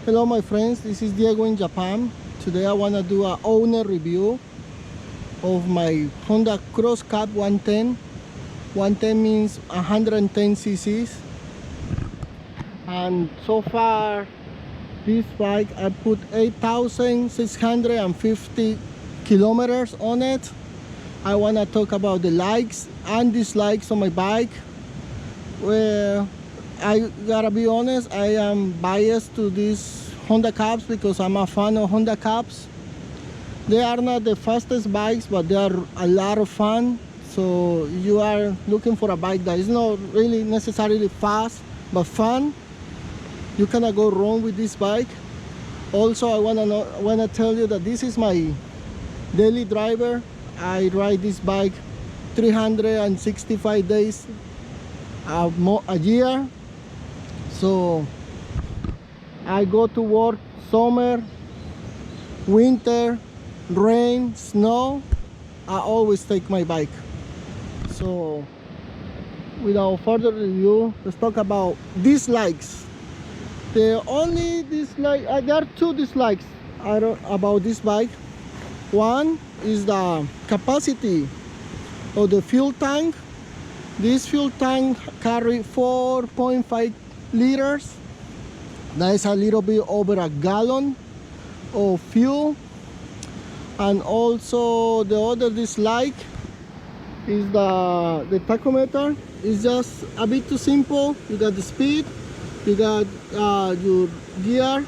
Hello my friends, this is Diego in Japan. Today I want to do an owner review of my Honda Cross Cub 110. 110 means 110 cc's. And so far this bike I put 8,650 kilometers on it. I want to talk about the likes and dislikes on my bike. Well, I gotta be honest, I am biased to these Honda Cubs because I'm a fan of Honda Cubs. They are not the fastest bikes, but they are a lot of fun. So you are looking for a bike that is not really necessarily fast but fun, you cannot go wrong with this bike. Also, I wanna tell you that this is my daily driver. I ride this bike 365 days a year. So I go to work summer, winter, rain, snow. I always take my bike. So without further ado, let's talk about dislikes. The only dislike, there are two dislikes about this bike. One is the capacity of the fuel tank. This fuel tank carry 4.5 liters. That is a little bit over a gallon of fuel. And also the other dislike is the tachometer. It's just a bit too simple. You got the speed, you got your gear,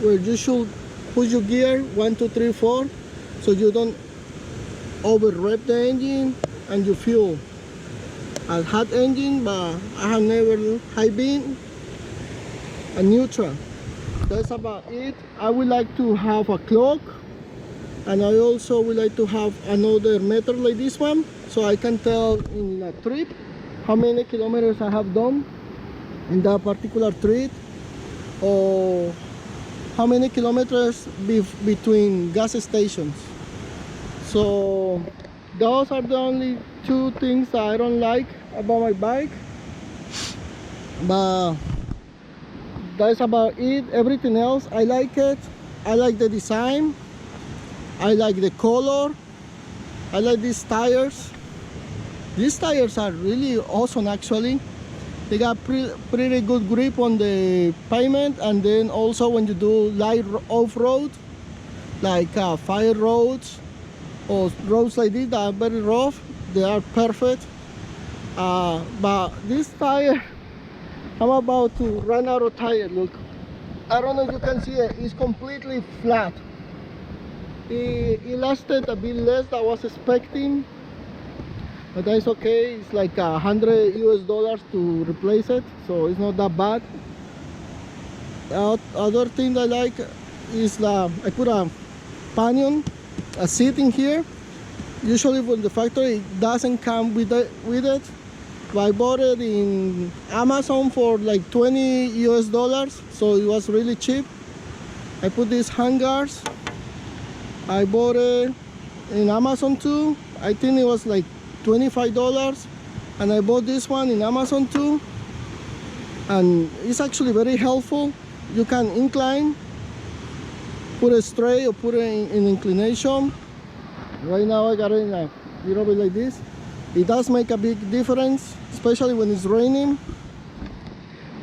where you should push your gear 1, 2, 3, 4, so you don't over rev the engine, and your fuel. A hot engine, but I have never high been a neutral. That's about it. I would like to have a clock, and I also would like to have another meter like this one, so I can tell in a trip how many kilometers I have done in that particular trip, or how many kilometers between gas stations. So those are the only two things that I don't like about my bike, but that's about it. Everything else I like it. I like the design, I like the color, I like these tires. These tires are really awesome actually. They got pretty good grip on the pavement, and then also when you do light off-road, like fire roads or roads like this that are very rough, they are perfect. But this tire, I'm about to run out of tire. Look, I don't know if you can see it, it's completely flat. It lasted a bit less than I was expecting, but that's okay. It's like $100 US to replace it, so it's not that bad. Other thing I like is I put a pinion, a seat in here. Usually from the factory it doesn't come with it, but I bought it in Amazon for like $20 US, so it was really cheap. I put these hangers. I bought it in Amazon too. I think it was like $25, and I bought this one in Amazon too, and it's actually very helpful. You can incline, put it straight, or put it in inclination. Right now I got it in a little bit like this. It does make a big difference, especially when it's raining.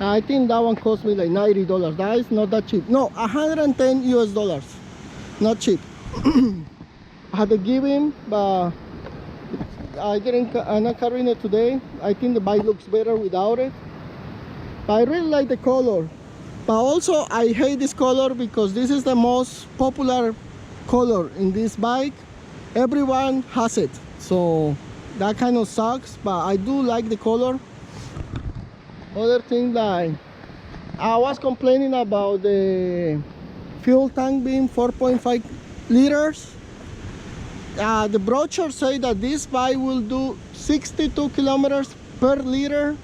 I think that one cost me like $90. That is not that cheap. No, $110 US, not cheap. I had to give him, but I'm not carrying it today. I think the bike looks better without it. But I really like the color. But also I hate this color because this is the most popular color in this bike. Everyone has it, so that kind of sucks, but I do like the color. Other thing that I was complaining about the fuel tank being 4.5 liters. The brochure say that this bike will do 62 kilometers per liter.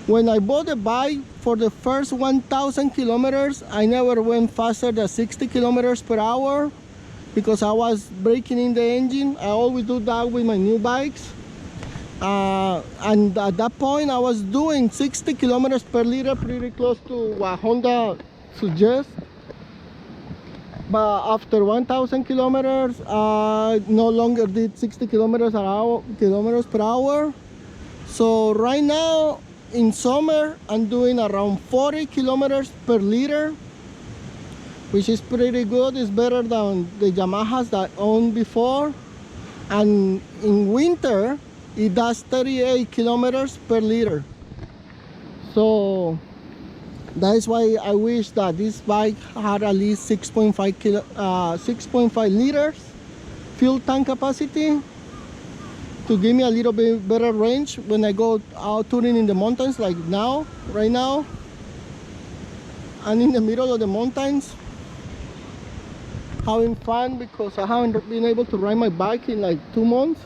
When I bought the bike for the first 1,000 kilometers, I never went faster than 60 kilometers per hour because I was breaking in the engine. I always do that with my new bikes. And at that point I was doing 60 kilometers per liter, pretty close to what Honda suggest. But after 1,000 kilometers, I no longer did 60 kilometers per hour. So right now in summer, I'm doing around 40 kilometers per liter, which is pretty good. It's better than the Yamahas that I owned before. And in winter, it does 38 kilometers per liter. So that is why I wish that this bike had at least 6.5 liters fuel tank capacity to give me a little bit better range when I go out touring in the mountains, like now, right now. I'm in the middle of the mountains having fun because I haven't been able to ride my bike in like 2 months.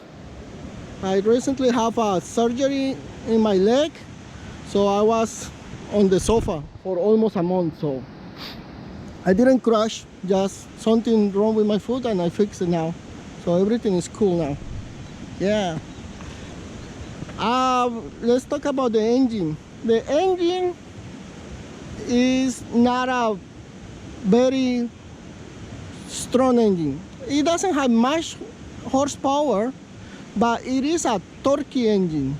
I recently have a surgery in my leg, so I was on the sofa for almost a month. So I didn't crash, just something wrong with my foot and I fixed it now. So everything is cool now. Yeah. Let's talk about the engine. The engine is not a very strong engine. It doesn't have much horsepower, but it is a torque engine.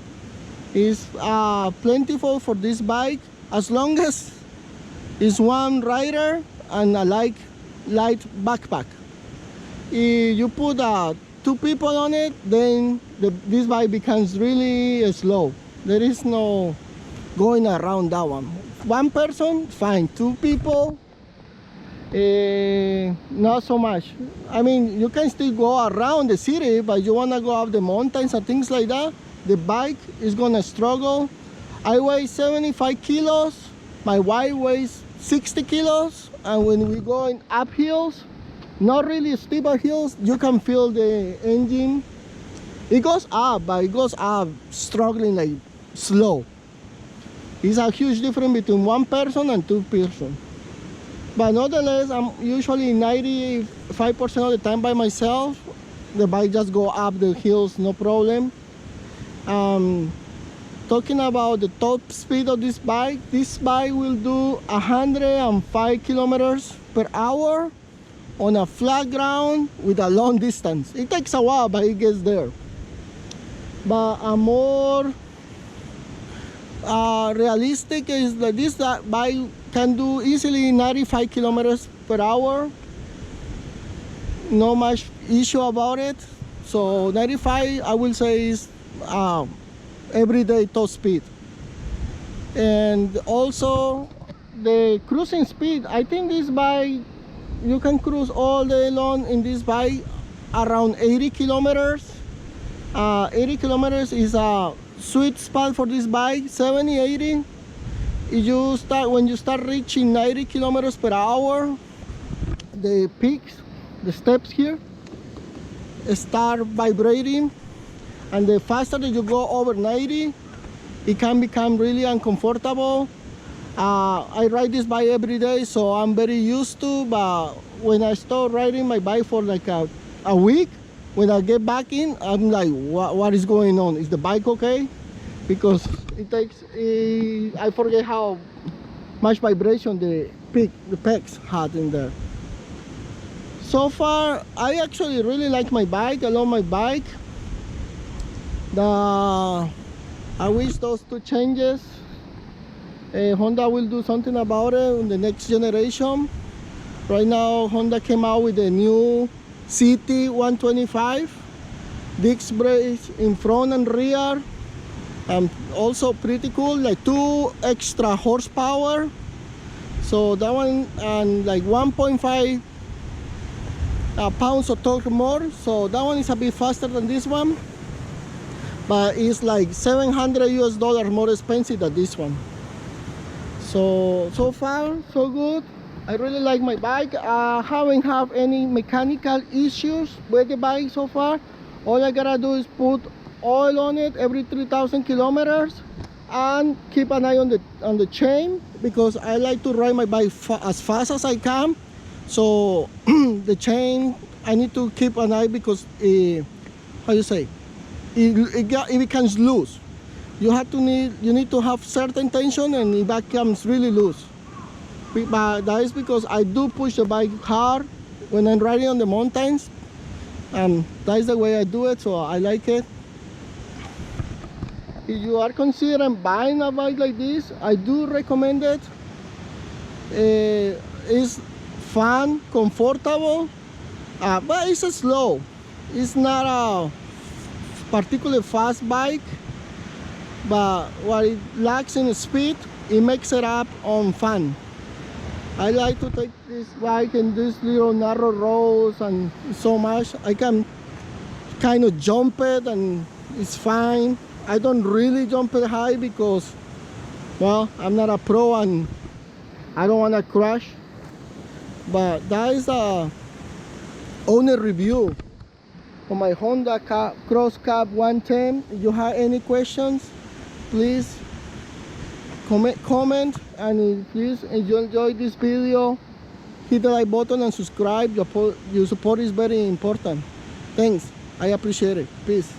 It's plentiful for this bike as long as it's one rider and a light backpack. If you put 2 people on it, then this bike becomes really slow. There is no going around that one. 1 person, fine. 2 people, not so much. I mean, you can still go around the city, but you want to go up the mountains and things like that, the bike is gonna struggle. I weigh 75 kilos, my wife weighs 60 kilos, and when we go in up hills, not really steep hills, you can feel the engine. It goes up, but it goes up struggling, like slow. It's a huge difference between 1 person and 2 person. But nonetheless, I'm usually 95% of the time by myself. The bike just go up the hills, no problem. Talking about the top speed of this bike will do 105 kilometers per hour on a flat ground with a long distance. It takes a while, but it gets there. But a more realistic is that this bike can do easily 95 kilometers per hour. No much issue about it. So 95, I will say, is everyday top speed. And also the cruising speed, I think this bike, you can cruise all day long in this bike around 80 kilometers. 80 kilometers is a sweet spot for this bike. 70, 80. When you start reaching 90 kilometers per hour, the peaks, the steps here, start vibrating, and the faster that you go over 90, it can become really uncomfortable. I ride this bike every day, so I'm very used to, but when I start riding my bike for like a week, when I get back in, I'm like, what is going on? Is the bike okay? Because it takes, I forget how much vibration the pegs had in there. So far, I actually really like my bike. I love my bike. I wish those 2 changes, Honda will do something about it in the next generation. Right now, Honda came out with a new CT 125 disc brakes in front and rear. Also pretty cool, like 2 extra horsepower. So that one, and like 1.5 pounds of torque more. So that one is a bit faster than this one, but it's like $700 US more expensive than this one. So far so good. I really like my bike. I haven't had any mechanical issues with the bike so far. All I gotta do is put oil on it every 3,000 kilometers and keep an eye on the chain, because I like to ride my bike as fast as I can. So the chain, I need to keep an eye, because how you say, it becomes loose. You need to have certain tension, and it becomes really loose. but that is because I do push the bike hard when I'm riding on the mountains. That is the way I do it, so I like it. If you are considering buying a bike like this, I do recommend it. It's fun, comfortable, but it's slow. It's not a particularly fast bike, but what it lacks in speed, it makes it up on fun. I like to take this bike in these little narrow roads, and so much I can kind of jump it and it's fine. I don't really jump it high because, well, I'm not a pro and I don't want to crash. But that is a owner review for my Honda Cross Cub 110. If you have any questions, please comment, and please, if you enjoyed this video, hit the like button and subscribe. Your support is very important. Thanks, I appreciate it. Peace.